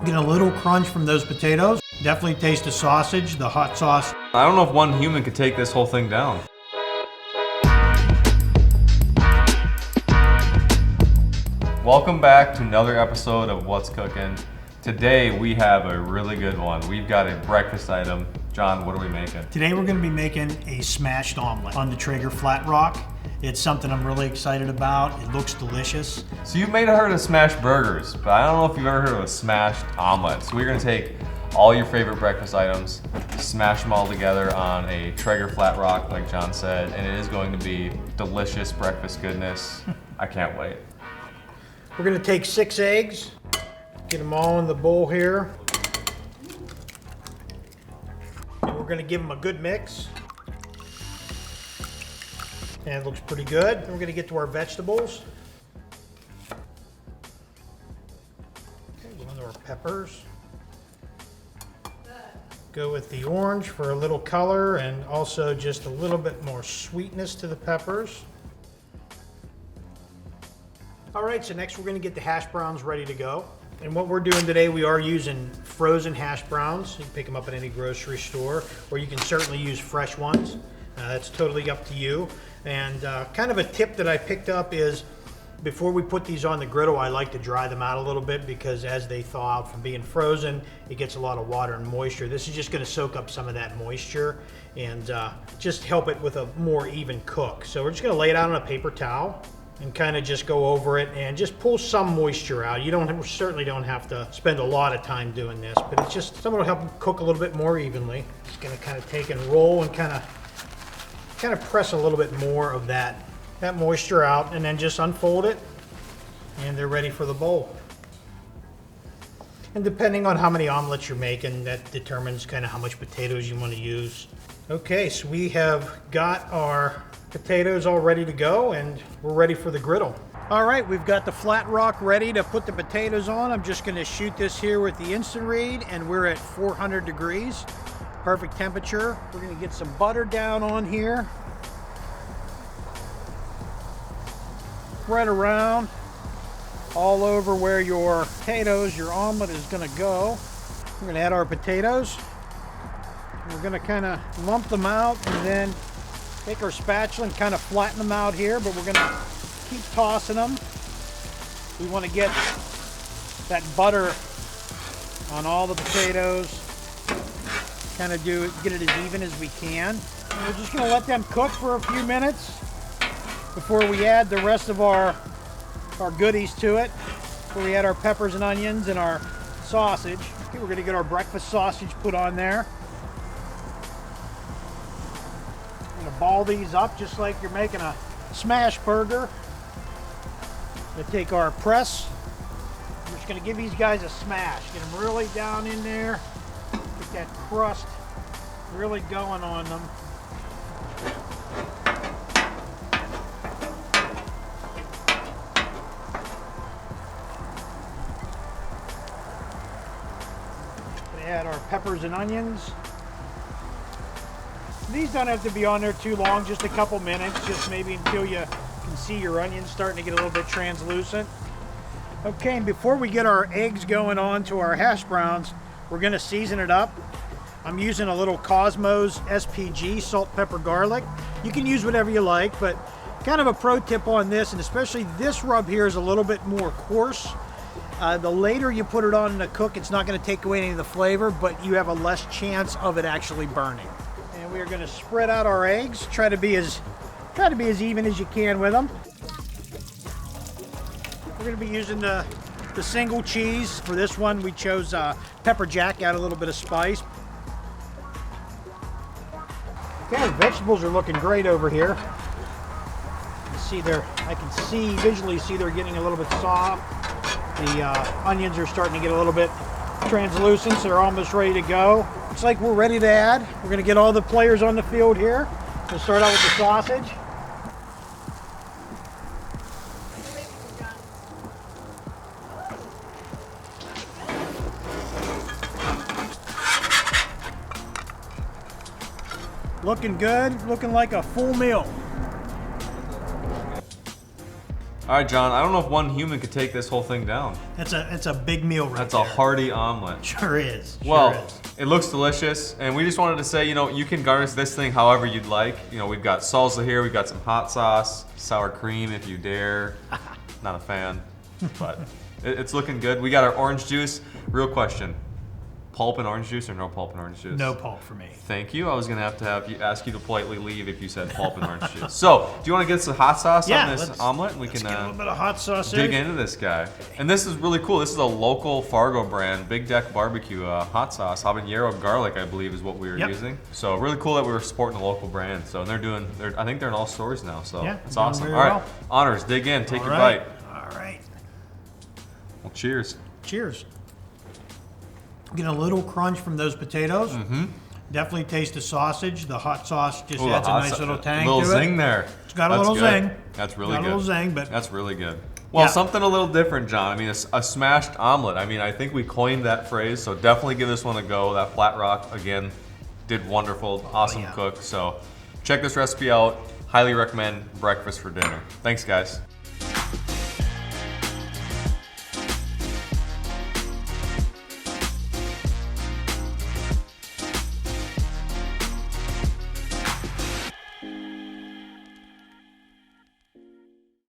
Get a little crunch from those potatoes. Definitely taste the sausage, the hot sauce. I don't know if one human could take this whole thing down. Welcome back to another episode of What's Cookin'. Today we have a really good one. We've got a breakfast item. John, what are we making? Today we're going to be making a smashed omelet on the Traeger flat rock. It's something I'm really excited about. It looks delicious. So you may have heard of smashed burgers, but I don't know if you've ever heard of a smashed omelet. So we're gonna take all your favorite breakfast items, smash them all together on a Traeger flat rock, like John said, and it is going to be delicious breakfast goodness. I can't wait. We're going to take 6 eggs, get them all in the bowl here. And we're going to give them a good mix. And it looks pretty good. Then we're going to get to our vegetables. Okay, go into our peppers. Go with the orange for a little color and also just a little bit more sweetness to the peppers. All right, so next we're going to get the hash browns ready to go. And what we're doing today, we are using frozen hash browns. You can pick them up at any grocery store, or you can certainly use fresh ones. That's totally up to you. And kind of a tip that I picked up is before we put these on the griddle, I like to dry them out a little bit because as they thaw out from being frozen, it gets a lot of water and moisture. This is just going to soak up some of that moisture and just help it with a more even cook. So we're just going to lay it out on a paper towel and kind of just go over it and just pull some moisture out. You certainly don't have to spend a lot of time doing this, but it's just something will help cook a little bit more evenly. Just going to kind of take and roll and kind of press a little bit more of that moisture out, and then just unfold it, and they're ready for the bowl. And depending on how many omelets you're making, that determines kind of how much potatoes you want to use. Okay, so we have got our potatoes all ready to go, and we're ready for the griddle. All right, we've got the flat rock ready to put the potatoes on. I'm just going to shoot this here with the instant read, and we're at 400 degrees. Perfect temperature. We're going to get some butter down on here. Spread around all over where your potatoes, your omelet is going to go. We're going to add our potatoes. We're going to kind of lump them out and then take our spatula and kind of flatten them out here, but we're going to keep tossing them. We want to get that butter on all the potatoes. Kind of get it as even as we can. And we're just going to let them cook for a few minutes before we add the rest of our goodies to it. Before we add our peppers and onions and our sausage. Okay, we're going to get our breakfast sausage put on there. I'm going to ball these up just like you're making a smash burger. We're going to take our press. We're just going to give these guys a smash. Get them really down in there. Get that crust really going on them. Add our peppers and onions. These don't have to be on there too long, just a couple minutes, just maybe until you can see your onions starting to get a little bit translucent. Okay, and before we get our eggs going on to our hash browns, we're going to season it up. I'm using a little Cosmos SPG, salt, pepper, garlic. You can use whatever you like, but kind of a pro tip on this, and especially this rub here is a little bit more coarse. The later you put it on to cook, it's not going to take away any of the flavor, but you have a less chance of it actually burning. And we are going to spread out our eggs. Try to be as even as you can with them. We're going to be using the single cheese. For this one, we chose pepper jack, add a little bit of spice. Okay, the vegetables are looking great over here. I can visually see they're getting a little bit soft. The onions are starting to get a little bit translucent, so they're almost ready to go. Looks like we're ready to add. We're going to get all the players on the field here. We'll start out with the sausage. Looking good, looking like a full meal. All right, John, I don't know if one human could take this whole thing down. It's a big meal right That's there. a hearty omelet. Sure is. Well, Sure is. it looks delicious, and we just wanted to say, you know, you can garnish this thing however you'd like. You know, we've got salsa here, we've got some hot sauce, sour cream if you dare. Not a fan, but it's looking good. We got our orange juice. Real question. Pulp and orange juice or no pulp and orange juice? No pulp for me. Thank you. I was gonna have to ask you to politely leave if you said pulp and orange juice. So, do you want to get some hot sauce on this omelet? And we let's can get a little bit of hot sauce dig in. into this guy. And this is really cool. This is a local Fargo brand, Big Deck Barbecue hot sauce. Habanero garlic, I believe, is what we were using. So really cool that we were supporting a local brand. So I think they're in all stores now. So Yeah, it's doing awesome. All very right, well. Honors, dig in, take your right. bite. All right. Well, cheers. Cheers. Get a little crunch from those potatoes. Mm-hmm. Definitely taste the sausage. The hot sauce just Ooh, adds a nice little tang little to zing it. there. It's got a That's little good. zing. That's really got good. a little zing, but That's really good. Well, Yeah. something a little different, John. I mean, a smashed omelet. I mean, I think we coined that phrase, so definitely give this one a go. That Flat Rock, again, did wonderful. Awesome yeah. cook. So check this recipe out. Highly recommend breakfast for dinner. Thanks, guys.